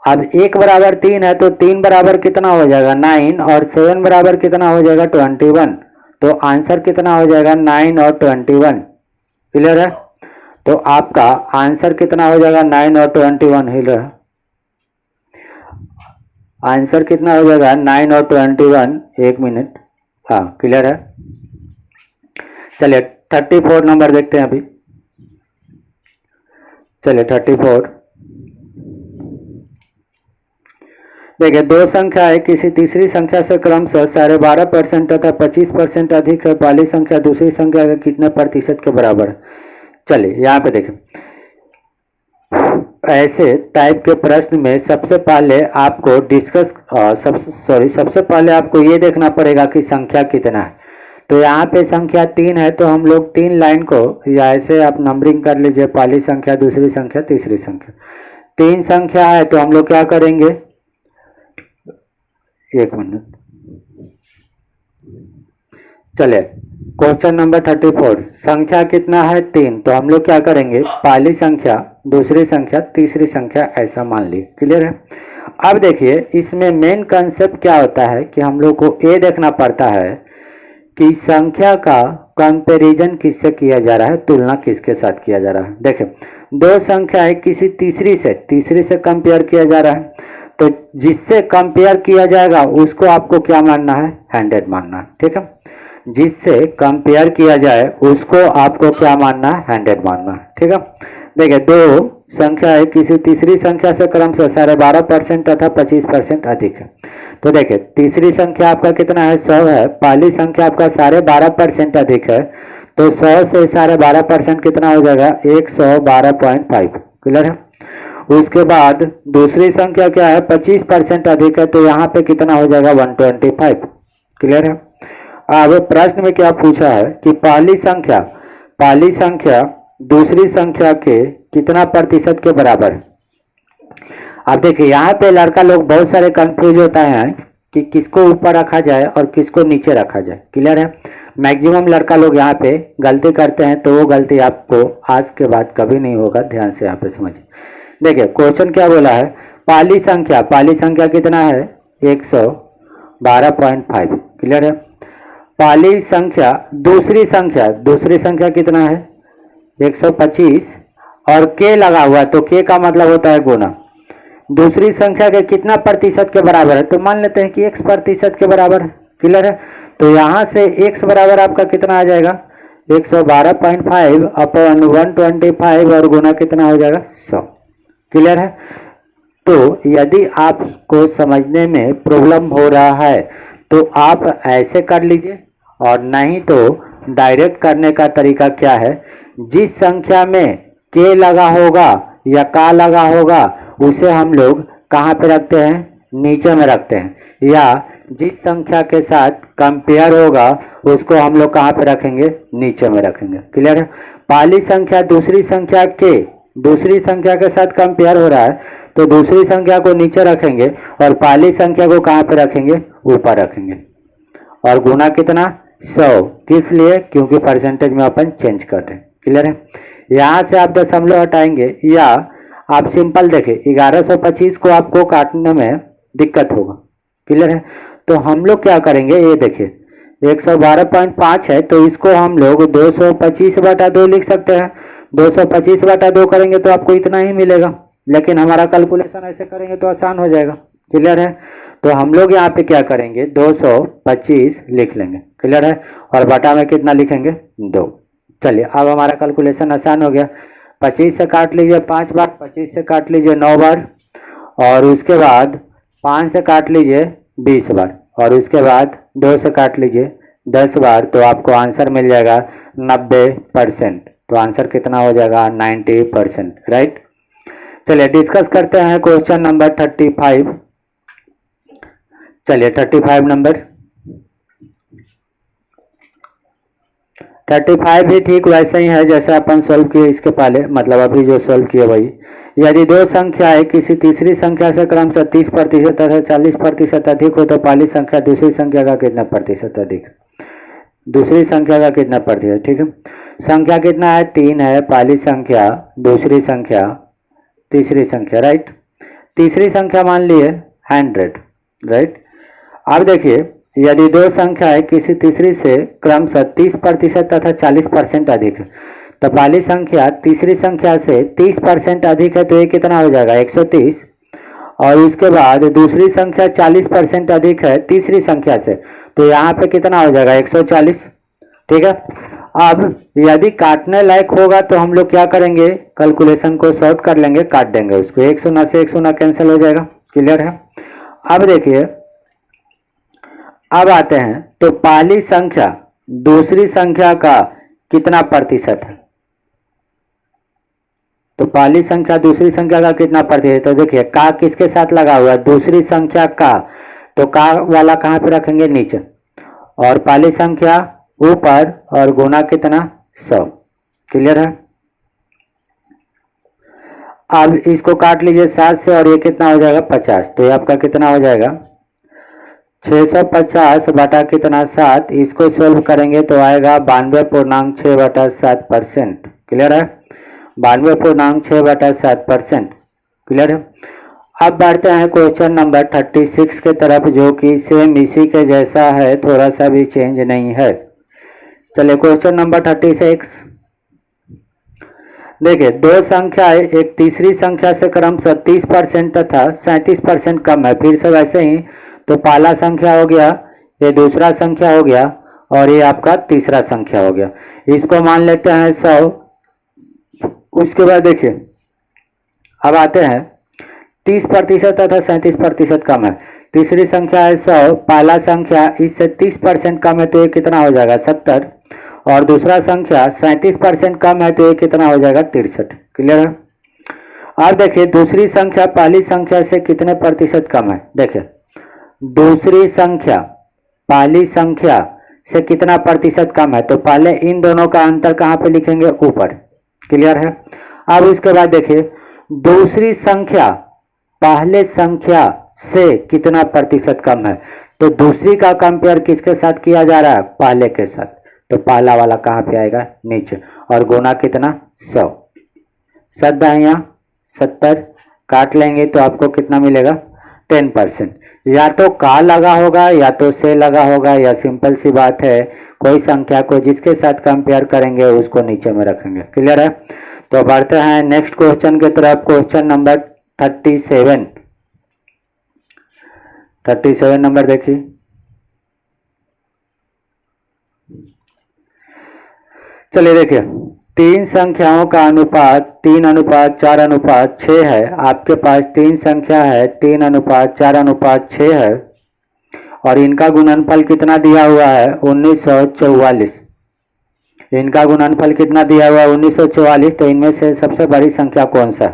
अब 1 बराबर 3 है, तो 3 बराबर कितना हो जाएगा 9, और 7 बराबर कितना हो जाएगा 21। तो आंसर कितना हो जाएगा 9 और 21। क्लियर है, तो आपका आंसर कितना हो जाएगा 9 और 21 हिल रहा। आंसर कितना हो जाएगा 9 और 21। एक मिनट, हाँ क्लियर है। चलिए 34 नंबर देखते हैं अभी। चलिए 34 देखिए, दो संख्या है किसी तीसरी संख्या से क्रमशः 12.5% तथा 25% अधिक है। पहली संख्या दूसरी संख्या के कितने प्रतिशत के बराबर है। चलिए यहाँ पे देखें, ऐसे टाइप के प्रश्न में सबसे पहले आपको सबसे पहले आपको ये देखना पड़ेगा कि संख्या कितना है। तो यहाँ पे संख्या 3 है, तो हम लोग 3 लाइन को या ऐसे आप नंबरिंग कर लीजिए, पहली संख्या दूसरी संख्या तीसरी संख्या। 3 संख्या है तो हम लोग क्या करेंगे, एक मिनट, चले क्वेश्चन नंबर 34। संख्या कितना है 3, तो हम लोग क्या करेंगे पहली संख्या दूसरी संख्या तीसरी संख्या ऐसा मान ली। क्लियर है, अब देखिए इसमें मेन कंसेप्ट क्या होता है कि हम लोग को ये देखना पड़ता है कि संख्या का कंपैरिजन किससे किया जा रहा है, तुलना किसके साथ किया जा रहा है। देखिए दो संख्या है किसी तीसरी से कंपेयर किया जा रहा है, तो जिससे कंपेयर किया जाएगा उसको आपको क्या मानना है 100 मानना है। ठीक है, जिससे कंपेयर किया जाए उसको आपको क्या मानना है 100 मानना है। ठीक है, देखिए दो संख्या है किसी तीसरी संख्या से क्रमशः 12.5% तथा 25% अधिक है। तो देखिए तीसरी संख्या आपका कितना है 100 है, पहली संख्या आपका 12.5% अधिक है, तो 100 से 12.5% कितना हो जाएगा 112.5। क्लियर है। उसके बाद दूसरी संख्या क्या है 25% अधिक है, तो यहाँ पे कितना हो जाएगा 125। क्लियर है। अब प्रश्न में क्या पूछा है कि पहली संख्या दूसरी संख्या के कितना प्रतिशत के बराबर है। अब देखिए यहाँ पे लड़का लोग बहुत सारे कंफ्यूज होता है कि किसको ऊपर रखा जाए और किसको नीचे रखा जाए। क्लियर है। मैक्सिमम लड़का लोग यहाँ पे गलती करते हैं, तो वो गलती आपको आज के बाद कभी नहीं होगा। ध्यान से यहाँ पे समझिए। देखिए क्वेश्चन क्या बोला है, पहली संख्या कितना है 112.5। क्लियर है। पहली संख्या दूसरी संख्या कितना है 125 और के लगा हुआ है, तो के का मतलब होता है गुना। दूसरी संख्या के कितना प्रतिशत के बराबर है, तो मान लेते हैं कि x% के बराबर है। क्लियर है। तो यहाँ से x बराबर आपका कितना आ जाएगा 112.5 अपॉन 125 और गुना कितना हो जाएगा 100। क्लियर है। तो यदि आपको समझने में प्रॉब्लम हो रहा है तो आप ऐसे कर लीजिए, और नहीं तो डायरेक्ट करने का तरीका क्या है, जिस संख्या में के लगा होगा या का लगा होगा उसे हम लोग कहाँ पे रखते हैं, नीचे में रखते हैं, या जिस संख्या के साथ कंपेयर होगा उसको हम लोग कहाँ पे रखेंगे, नीचे में रखेंगे। क्लियर है। पहली संख्या दूसरी संख्या के साथ कंपेयर हो रहा है, तो दूसरी संख्या को नीचे रखेंगे और पहली संख्या को कहाँ पे रखेंगे, ऊपर रखेंगे, और गुना कितना 100। किस लिए, क्योंकि परसेंटेज में अपन चेंज करते हैं। क्लियर है। यहाँ से आप दशमलव हटाएंगे, या आप सिंपल देखें 1125 को आपको काटने में दिक्कत होगा। क्लियर है। तो हम लोग क्या करेंगे, ये देखिए 112.5 है, तो इसको हम लोग 225/2 लिख सकते हैं। 225/2 करेंगे तो आपको इतना ही मिलेगा, लेकिन हमारा कैलकुलेशन ऐसे करेंगे तो आसान हो जाएगा। क्लियर है। तो हम लोग यहाँ पे क्या करेंगे 225 लिख लेंगे। क्लियर है। और बटा में कितना लिखेंगे 2। चलिए अब हमारा कैलकुलेशन आसान हो गया। 25 से काट लीजिए 5 बार, 25 से काट लीजिए 9 बार, और उसके बाद 5 से काट लीजिए 20 बार, और उसके बाद 2 से काट लीजिए 10 बार, तो आपको आंसर मिल जाएगा 90%। तो आंसर कितना हो जाएगा 90%। राइट। चलिए डिस्कस करते हैं क्वेश्चन नंबर 35। चलिए 35 नंबर 35 भी ठीक वैसे ही है जैसे अपन सोल्व किए इसके पहले, मतलब अभी जो सोल्व किए वही। यदि दो संख्याएं किसी तीसरी संख्या से क्रमशः 30% तथा 40% अधिक हो, तो पहली संख्या दूसरी संख्या का कितना प्रतिशत अधिक, दूसरी संख्या का कितना प्रतिशत। ठीक है। संख्या कितना है 3 है, पहली संख्या दूसरी संख्या तीसरी संख्या। राइट। तीसरी संख्या मान लिए 100। राइट। अब देखिए यदि दो संख्याएं किसी तीसरी से क्रमशः 30% तथा 40% अधिक है, तो पहली संख्या तीसरी संख्या से 30% अधिक है, तो ये कितना हो जाएगा 130, और उसके बाद दूसरी संख्या 40% अधिक है तीसरी संख्या से, तो यहाँ पे कितना हो जाएगा 140। ठीक है। अब यदि काटने लायक होगा तो हम लोग क्या करेंगे, कैलकुलेशन को शॉर्ट कर लेंगे, काट देंगे उसको। 1 शून्य से 1 शून्य कैंसिल हो जाएगा। क्लियर है। अब देखिए अब आते हैं, तो पहली संख्या दूसरी संख्या का कितना प्रतिशत है, तो पहली संख्या दूसरी संख्या का कितना प्रतिशत। तो देखिए का किसके साथ लगा हुआ है, दूसरी संख्या का, तो का वाला कहाँ पे रखेंगे, नीचे, और पहली संख्या ऊपर, और गुना कितना 100। क्लियर है। अब इसको काट लीजिए 7 से, और ये कितना हो जाएगा 50, तो ये आपका कितना हो जाएगा 650 बटा कितना 7। इसको सोल्व करेंगे तो आएगा 92.6/7%। क्लियर है। 92.6/7%। क्लियर है। अब बढ़ते हैं क्वेश्चन नंबर 36 के तरफ, जो कि सेम इसी के जैसा है, थोड़ा सा भी चेंज नहीं है। चलिए क्वेश्चन नंबर 36। देखिए दो संख्याएं एक तीसरी संख्या से क्रमशः 30% तथा 37% कम है। फिर से वैसे ही, तो पहला संख्या हो गया, ये दूसरा संख्या हो गया, और ये आपका तीसरा संख्या हो गया। इसको मान लेते हैं 100। उसके बाद देखिए अब आते हैं 30% तथा 37% कम है। तीसरी संख्या है 100, पहला संख्या इससे 30% कम है तो ये कितना हो जाएगा 70, और दूसरा संख्या 37% कम है तो ये कितना हो जाएगा 63। क्लियर है। और देखिए दूसरी संख्या पहली संख्या से कितने प्रतिशत कम है। देखिए दूसरी संख्या पहली संख्या से कितना प्रतिशत कम है, तो पहले इन दोनों का अंतर कहाँ पे लिखेंगे, ऊपर। क्लियर है। अब इसके बाद देखिए दूसरी संख्या पहले संख्या से कितना प्रतिशत कम है, तो दूसरी का कंपेयर किसके साथ किया जा रहा है, पहले के साथ। तो पहला वाला कहाँ पे आएगा, नीचे, और गुना कितना 100। 70 काट लेंगे तो आपको कितना मिलेगा 10%। या तो का लगा होगा या तो से लगा होगा, या सिंपल सी बात है कोई संख्या को जिसके साथ कंपेयर करेंगे उसको नीचे में रखेंगे। क्लियर है। तो बढ़ते हैं नेक्स्ट क्वेश्चन की तरफ। क्वेश्चन नंबर 37 नंबर देखिए। चलिए देखिए तीन संख्याओं का अनुपात 3:4:6 है। आपके पास तीन संख्या है 3:4:6 है, और इनका गुणनफल कितना दिया हुआ है 1944। इनका गुणनफल कितना दिया हुआ है 1944। तो इनमें से सबसे बड़ी संख्या कौन सा है,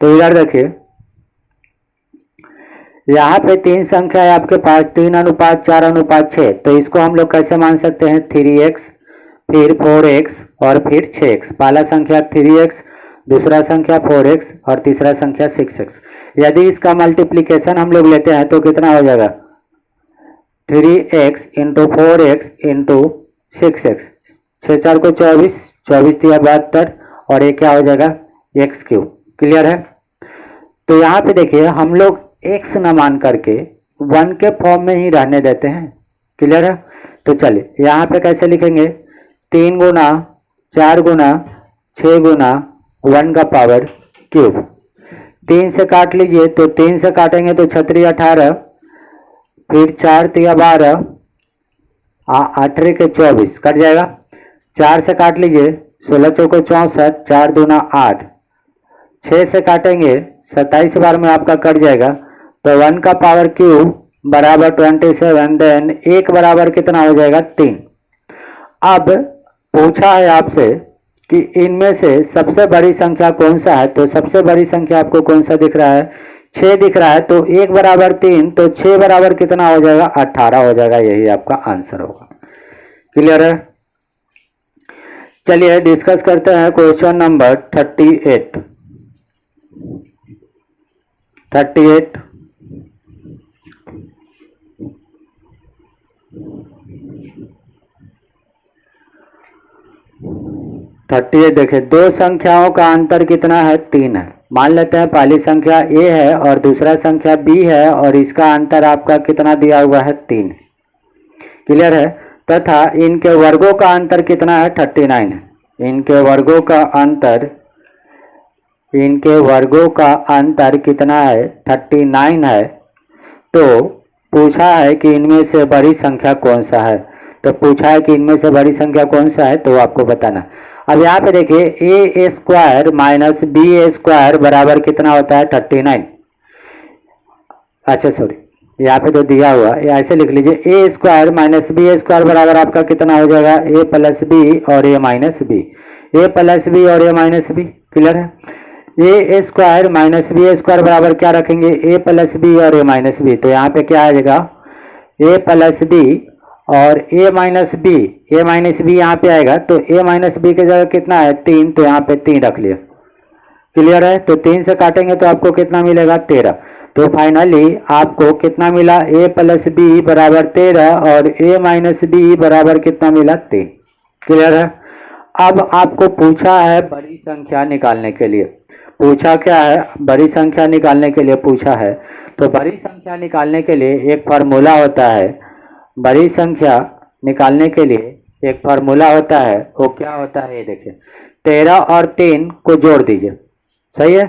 तो इधर देखिए यहाँ पे तीन संख्या है आपके पास 3:4:6। तो इसको हम लोग कैसे मान सकते हैं, 3x, फिर 4x और फिर 6x। पहला संख्या 3x, दूसरा संख्या 4x और तीसरा संख्या 6x। यदि इसका मल्टीप्लिकेशन हम लोग लेते हैं तो कितना हो जाएगा 3x into 4x into 6x। 6×4 को 24, 24×3 72, और ये क्या हो जाएगा x3। क्लियर है। तो यहाँ पे देखिए हम लोग x न मान करके 1 के फॉर्म में ही रहने देते हैं। क्लियर है। तो चलिए यहाँ पे कैसे लिखेंगे, 3 गुना 4 गुना 6 गुना 1 का पावर क्यूब। 3 से काट लीजिए, तो 3 से काटेंगे तो 6×3 18, फिर 4×3 12, 8×3 24 कट जाएगा। 4 से काट लीजिए, 16×4 64, 4×2 8। 6 से काटेंगे 27 बार में आपका कट जाएगा। तो 1 का पावर क्यूब बराबर 27, देन 1 बराबर कितना हो जाएगा 3। अब पूछा है आपसे कि इनमें से सबसे बड़ी संख्या कौन सा है, तो सबसे बड़ी संख्या आपको कौन सा दिख रहा है, 6 दिख रहा है। तो 1 बराबर 3, तो 6 बराबर कितना हो जाएगा 18 हो जाएगा। यही आपका आंसर होगा। क्लियर है। चलिए डिस्कस करते हैं क्वेश्चन नंबर 38। देखिए दो संख्याओं का अंतर कितना है 3 है। मान लेते हैं पहली संख्या a है और दूसरा संख्या b है, और इसका अंतर आपका कितना दिया हुआ है 3। क्लियर है। तथा इनके वर्गों का अंतर कितना है 39 है। इनके वर्गों का अंतर कितना है 39 है। तो पूछा है कि इनमें से बड़ी संख्या कौन सा है, तो पूछा है कि इनमें से बड़ी संख्या कौन सा है, तो आपको बताना। अब यहाँ पे देखिए a² माइनस b² बराबर कितना होता है 39। अच्छा सॉरी, यहाँ पे तो दिया हुआ, ऐसे लिख लीजिए a² माइनस b² बराबर आपका कितना हो जाएगा a प्लस b और a minus b। a plus b और a माइनस b। क्लियर है। a² माइनस b² बराबर क्या रखेंगे a प्लस b और a माइनस b। तो यहाँ पे क्या आ जाएगा a प्लस b और a minus b। a minus b यहाँ पे आएगा, तो a माइनस b की जगह कितना है 3, तो यहाँ पे 3 रख लिया। क्लियर है। तो 3 से काटेंगे तो आपको कितना मिलेगा 13। तो फाइनली आपको कितना मिला a प्लस b बराबर 13 और a माइनस b बराबर कितना मिला 3। क्लियर है। अब आपको पूछा है बड़ी संख्या निकालने के लिए। पूछा क्या है, बड़ी संख्या निकालने के लिए पूछा है। तो बड़ी संख्या निकालने के लिए एक फार्मूला होता है। बड़ी संख्या निकालने के लिए एक फार्मूला होता है, वो क्या होता है ये देखिए, 13 और 3 को जोड़ दीजिए। सही है।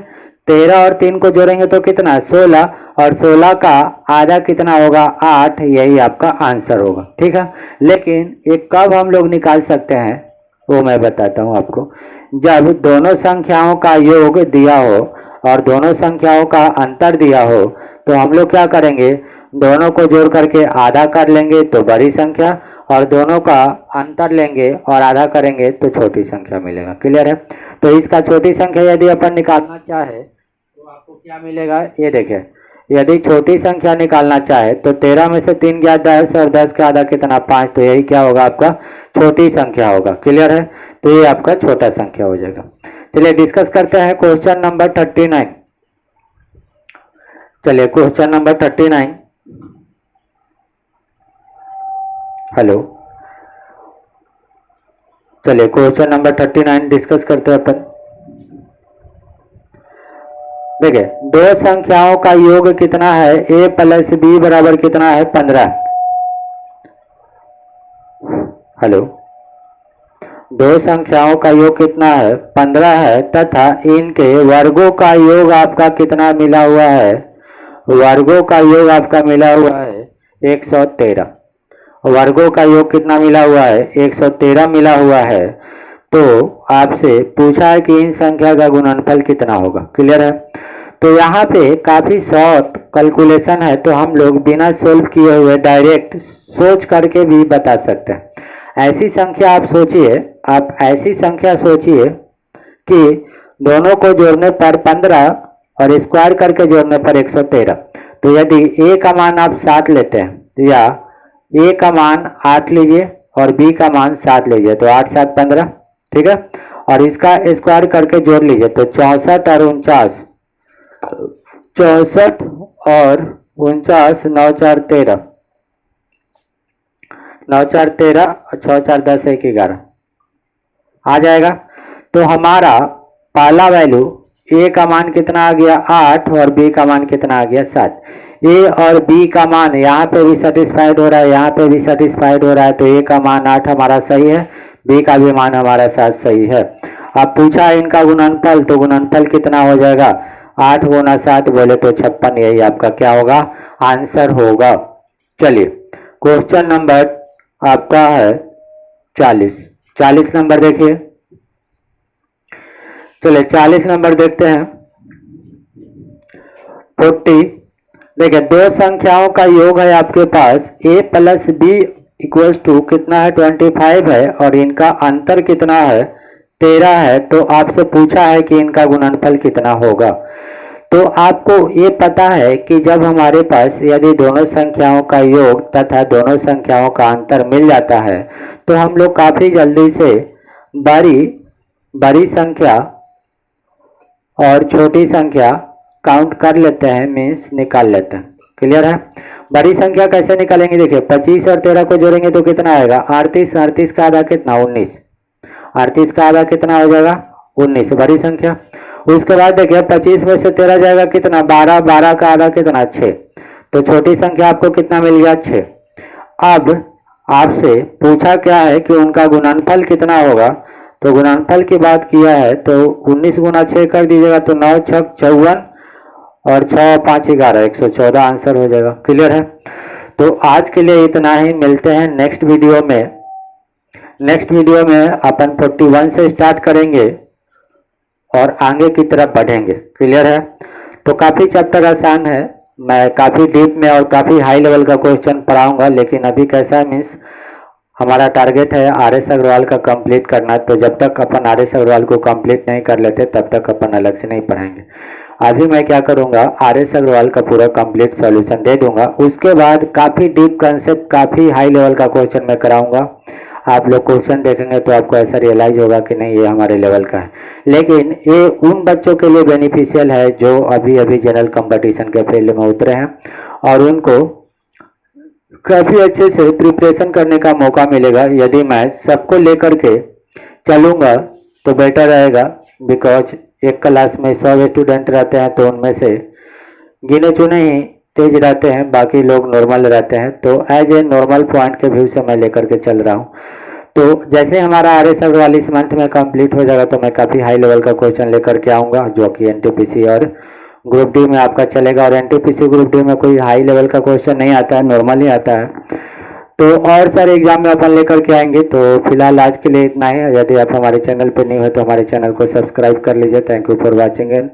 13 और 3 को जोड़ेंगे तो कितना 16, और 16 का आधा कितना होगा 8। यही आपका आंसर होगा। ठीक है। लेकिन ये कब हम लोग निकाल सकते हैं वो मैं बताता हूँ आपको। जब दोनों संख्याओं का योग दिया हो और दोनों संख्याओं का अंतर दिया हो, तो हम लोग क्या करेंगे, दोनों को जोड़ करके आधा कर लेंगे तो बड़ी संख्या, और दोनों का अंतर लेंगे और आधा करेंगे तो छोटी संख्या मिलेगा। क्लियर है? तो इसका छोटी संख्या यदि अपन निकालना चाहे तो आपको क्या मिलेगा, ये देखिए। यदि छोटी संख्या निकालना चाहे तो 13 में से 3 गया 10, और 10 का आधा कितना 5, तो यही क्या होगा आपका छोटी संख्या होगा। क्लियर है? तो ये आपका छोटा संख्या हो जाएगा। चलिए डिस्कस करते हैं क्वेश्चन नंबर 39। चलिए क्वेश्चन नंबर 39। हेलो, चलिए क्वेश्चन नंबर 39 डिस्कस करते हैं अपन। देखिए, दो संख्याओं का योग कितना है, a प्लस b बराबर कितना है 15। हेलो, दो संख्याओं का योग कितना है 15 है, तथा इनके वर्गों का योग आपका कितना मिला हुआ है, वर्गों का योग आपका मिला हुआ है 113। वर्गों का योग कितना मिला हुआ है 113 मिला हुआ है। तो आपसे पूछा है कि इन संख्या का गुणनफल कितना होगा। क्लियर है? तो यहाँ पे काफी शॉर्ट कैलकुलेशन है, तो हम लोग बिना सोल्व किए हुए डायरेक्ट सोच करके भी बता सकते हैं। ऐसी संख्या आप सोचिए, आप ऐसी संख्या सोचिए कि दोनों को जोड़ने पर 15 और स्क्वायर करके जोड़ने पर 113। तो यदि a का मान आप 7 लेते हैं, या a का मान 8 लीजिए और b का मान 7 लीजिए, तो 8 7 15, ठीक है। और इसका स्क्वायर करके जोड़ लीजिए तो 64 और 49, 64 और 49, 9 4 13, 9 4 13 और 6 4 10 1 11 आ जाएगा। तो हमारा पहला वैल्यू a का मान कितना आ गया 8 और b का मान कितना आ गया 7। a और b का मान यहाँ पे भी सेटिस्फाइड हो रहा है, यहाँ पे भी सेटिस्फाइड हो रहा है, तो a का मान 8 हमारा सही है, b का भी मान हमारा 7 सही है। अब पूछा है इनका गुणनफल, तो गुणनफल कितना हो जाएगा 8 गुना 7 बोले तो 56, यही आपका क्या होगा आंसर होगा। चलिए क्वेश्चन नंबर आपका है 40 नंबर देखिए। चलिए 40 नंबर देखते हैं। 40, देखिए दो संख्याओं का योग है आपके पास a plus b equals to कितना है 25 है, और इनका अंतर कितना है 13 है। तो आपसे पूछा है कि इनका गुणनफल कितना होगा। तो आपको ये पता है कि जब हमारे पास यदि दोनों संख्याओं का योग तथा दोनों संख्याओं का अंतर मिल जाता है, तो हम लोग काफी जल्दी से बड़ी संख्या और छोटी संख्या काउंट कर लेते हैं, मीन्स निकाल लेते हैं। क्लियर है? बड़ी संख्या कैसे निकालेंगे, देखिए 25 और 13 को जोड़ेंगे तो कितना आएगा 38, 38 का आधा कितना 19, 38 का आधा कितना हो जाएगा 19, बड़ी संख्या। उसके बाद देखिए 25 में से 13 जाएगा कितना 12, 12 का आधा कितना 6, तो छोटी संख्या आपको कितना मिल गया 6। अब आपसे पूछा क्या है कि उनका गुणनफल कितना होगा, तो गुणनफल की बात किया है तो 19 गुना 6 कर दीजिएगा तो 9 6 54 और 6 5 11, 114 आंसर हो जाएगा। क्लियर है? तो आज के लिए इतना ही, मिलते हैं नेक्स्ट वीडियो में। नेक्स्ट वीडियो में अपन 41 से स्टार्ट करेंगे और आगे की तरफ बढ़ेंगे। क्लियर है? तो काफी चैप्टर आसान है, मैं काफी डीप में और काफी हाई लेवल का क्वेश्चन पढ़ाऊंगा, लेकिन अभी कैसा है मीन्स हमारा टारगेट है RS अग्रवाल का कंप्लीट करना, तो जब तक अपन RS अग्रवाल को कंप्लीट नहीं कर लेते तब तक अपन अलग से नहीं पढ़ाएंगे। अभी मैं क्या करूंगा RS अग्रवाल का पूरा कंप्लीट सॉल्यूशन दे दूंगा, उसके बाद काफी डीप कंसेप्ट काफी हाई लेवल का क्वेश्चन मैं कराऊंगा। आप लोग क्वेश्चन देखेंगे तो आपको ऐसा रियलाइज होगा कि नहीं ये हमारे लेवल का है, लेकिन ये उन बच्चों के लिए बेनिफिशियल है जो अभी अभी जनरल कंपटीशन के फील्ड में उतरे हैं, और उनको काफी अच्छे से प्रिपरेशन करने का मौका मिलेगा। यदि मैं सबको लेकर के चलूंगा तो बेटर रहेगा, बिकॉज एक क्लास में 100 स्टूडेंट रहते हैं तो उनमें से गिने चुने ही तेज रहते हैं, बाकी लोग नॉर्मल रहते हैं। तो एज ए नॉर्मल पॉइंट के व्यू से मैं लेकर के चल रहा हूँ। तो जैसे हमारा RS अग्रवाल इस मंथ में कंप्लीट हो जाएगा तो मैं काफ़ी हाई लेवल का क्वेश्चन लेकर के आऊँगा, जो कि NTPC और ग्रुप डी में आपका चलेगा। और NTPC ग्रुप डी में कोई हाई लेवल का क्वेश्चन नहीं आता है, नॉर्मल ही आता है। तो और सारे एग्जाम में अपन लेकर के आएंगे। तो फिलहाल आज के लिए इतना ही। यदि आप हमारे चैनल पर नहीं हो तो हमारे चैनल को सब्सक्राइब कर लीजिए। Thank you for watching and